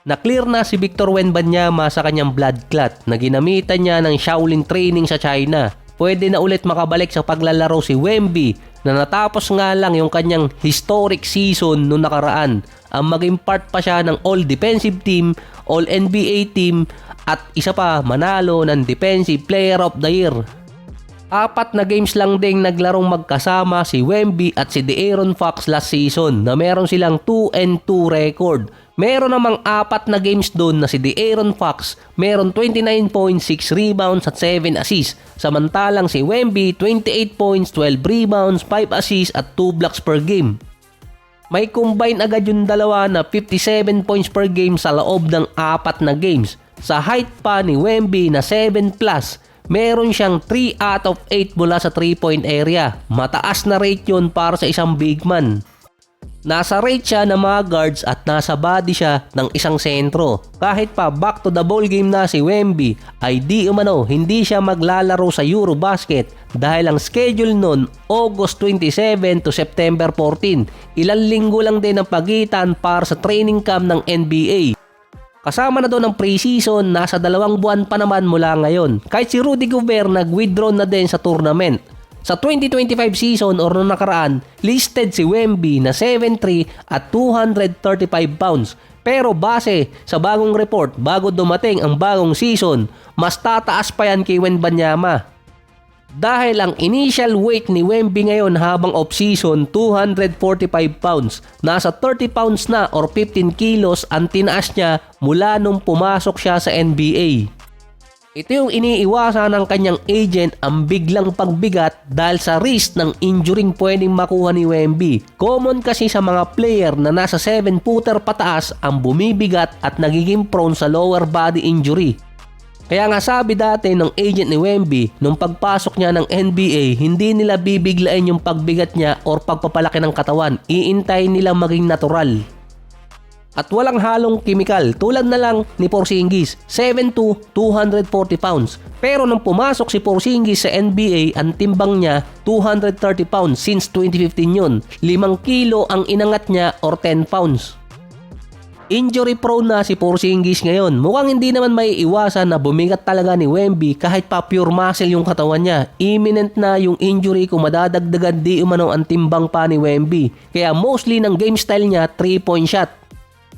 Na-clear na si Victor Wembanyama sa kanyang blood clot na ginamitan niya ng Shaolin training sa China. Pwede na ulit makabalik sa paglalaro si Wemby na natapos nga lang yung kanyang historic season noong nakaraan. Ang maging part pa siya ng All-Defensive Team, All-NBA Team at isa pa manalo ng Defensive Player of the Year. 4 na games lang ding naglarong magkasama si Wemby at si De'Aaron Fox last season na meron silang 2-2 record. Meron namang 4 na games doon na si De'Aaron Fox meron 29.6 rebounds at 7 assists. Samantalang si Wemby 28 points, 12 rebounds, 5 assists at 2 blocks per game. May combine agad yung dalawa na 57 points per game sa loob ng 4 na games. Sa height pa ni Wemby na 7+, meron siyang 3 out of 8 mula sa 3-point area. Mataas na rate yun para sa isang big man. Nasa rate siya ng mga guards at nasa body siya ng isang sentro. Kahit pa back to the ball game na si Wemby ay di umano hindi siya maglalaro sa Eurobasket dahil ang schedule nun August 27 to September 14. Ilang linggo lang din ang pagitan para sa training camp ng NBA. Kasama na doon ang preseason, nasa 2 buwan pa naman mula ngayon. Kahit si Rudy Gobert nag-withdraw na din sa tournament. Sa 2025 season or noong nakaraan, listed si Wemby na 7'3 at 235 pounds. Pero base sa bagong report, bago dumating ang bagong season, mas tataas pa yan kay Wembanyama. Dahil ang initial weight ni Wemby ngayon habang off-season 245 pounds. Nasa 30 pounds na or 15 kilos ang tinaas niya mula nung pumasok siya sa NBA. Ito yung iniiwasan ng kanyang agent ang biglang pagbigat dahil sa risk ng injuring pwedeng makuha ni Wemby. Common kasi sa mga player na nasa 7-footer pataas ang bumibigat at nagiging prone sa lower body injury. Kaya nga sabi dati ng agent ni Wemby, nung pagpasok niya ng NBA, hindi nila bibiglain yung pagbigat niya or pagpapalaki ng katawan. Iintayin nila maging natural. At walang halong chemical tulad na lang ni Porzingis, 7'2", 240 pounds. Pero nung pumasok si Porzingis sa NBA, ang timbang niya 230 pounds since 2015 yun. 5 kilo ang inangat niya or 10 pounds. Injury prone na si Porzingis ngayon. Mukhang hindi naman may iwasan na bumigat talaga ni Wemby kahit pa pure muscle yung katawan niya. Imminent na yung injury kung madadagdagan di umano ang timbang pa ni Wemby. Kaya mostly ng game style niya 3-point shot.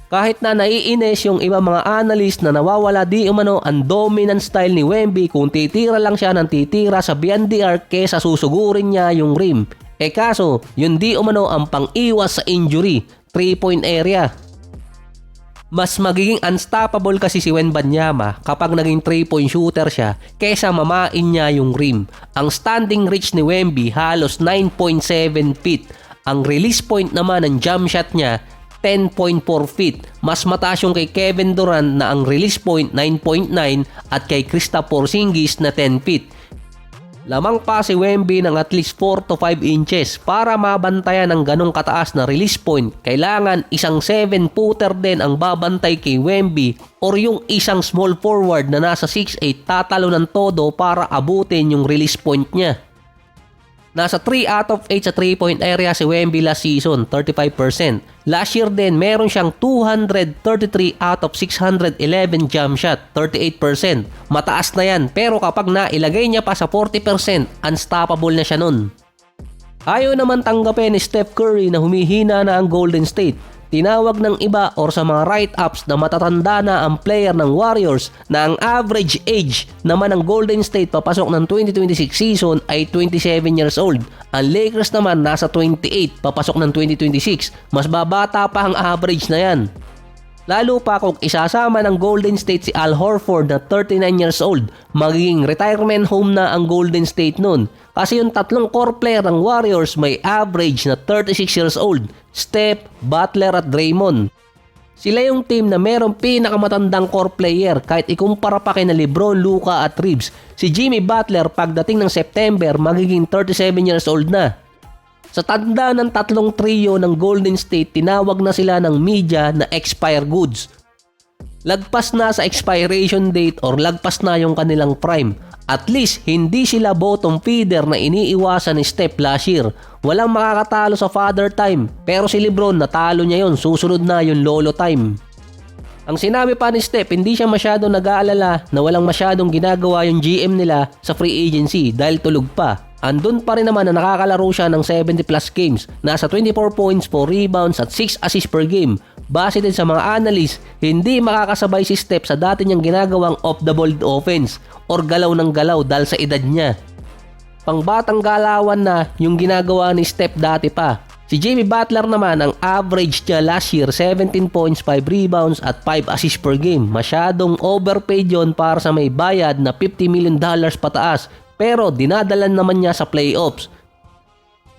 Kahit na naiinis yung iba mga analyst na nawawala di umano ang dominant style ni Wemby kung titira lang siya ng titira sa beyond the arc kesa susugurin niya yung rim. Kaso, yun di umano ang pang-iwas sa injury, 3-point area. Mas magiging unstoppable kasi si Wembanyama kapag naging 3-point shooter siya kesa mamain niya yung rim. Ang standing reach ni Wemby halos 9.7 feet. Ang release point naman ng jump shot niya 10.4 feet. Mas mataas yung kay Kevin Durant na ang release point 9.9 at kay Kristaps Porzingis na 10 feet. Lamang pa si Wemby ng at least 4 to 5 inches para mabantayan ng ganong kataas na release point. Kailangan isang 7-footer din ang babantay kay Wemby or yung isang small forward na nasa 6'8 tatalo ng todo para abutin yung release point niya. Nasa 3 out of 8 sa 3-point area si Wemby last season, 35%. Last year din, meron siyang 233 out of 611 jump shot, 38%. Mataas na yan, pero kapag nailagay niya pa sa 40%, unstoppable na siya nun. Ayaw naman tanggapin ni Steph Curry na humihina na ang Golden State. Tinawag ng iba or sa mga write-ups na matatanda na ang player ng Warriors na ang average age naman ng Golden State papasok ng 2026 season ay 27 years old. Ang Lakers naman nasa 28 papasok ng 2026. Mas babata pa ang average na yan. Lalo pa kung isasama ng Golden State si Al Horford na 39 years old, magiging retirement home na ang Golden State nun. Kasi yung tatlong core player ng Warriors may average na 36 years old, Steph, Butler at Draymond. Sila yung team na merong pinakamatandang core player kahit ikumpara pa kay na LeBron, Luka at Reeves. Si Jimmy Butler pagdating ng September magiging 37 years old na. Sa tanda ng tatlong trio ng Golden State, tinawag na sila ng media na expire goods. Lagpas na sa expiration date or lagpas na yung kanilang prime. At least, hindi sila bottom feeder na iniiwasan ni Steph last year. Walang makakatalo sa father time. Pero si LeBron, natalo niya yon, susunod na yung lolo time. Ang sinabi pa ni Steph, hindi siya masyadong nag-aalala na walang masyadong ginagawa yung GM nila sa free agency dahil tulog pa. Andun pa rin naman na nakakalaro siya ng 70 plus games, nasa 24 points, 4 rebounds at 6 assists per game. Base din sa mga analyst, hindi makakasabay si Steph sa dati niyang ginagawang off-the-ball offense or galaw ng galaw dahil sa edad niya. Pangbatang galawan na yung ginagawa ni Steph dati pa. Si Jimmy Butler naman, ang average niya last year 17 points, 5 rebounds at 5 assists per game. Masyadong overpaid yon para sa may bayad na $50 million pataas, pero dinadalan naman niya sa playoffs.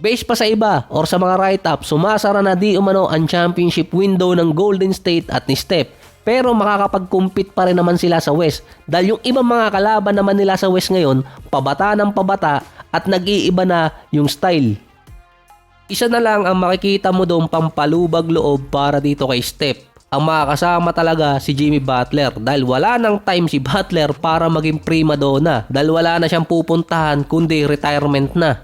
Based pa sa iba or sa mga write-up, sumasara na di umano ang championship window ng Golden State at ni Steph. Pero makakapag-compete pa rin naman sila sa West dahil yung ibang mga kalaban naman nila sa West ngayon, pabata ng pabata at nag-iiba na yung style. Isa na lang ang makikita mo doon pampalubag loob para dito kay Steph. Ang makakasama talaga si Jimmy Butler dahil wala nang time si Butler para maging prima donna dahil wala na siyang pupuntahan kundi retirement na.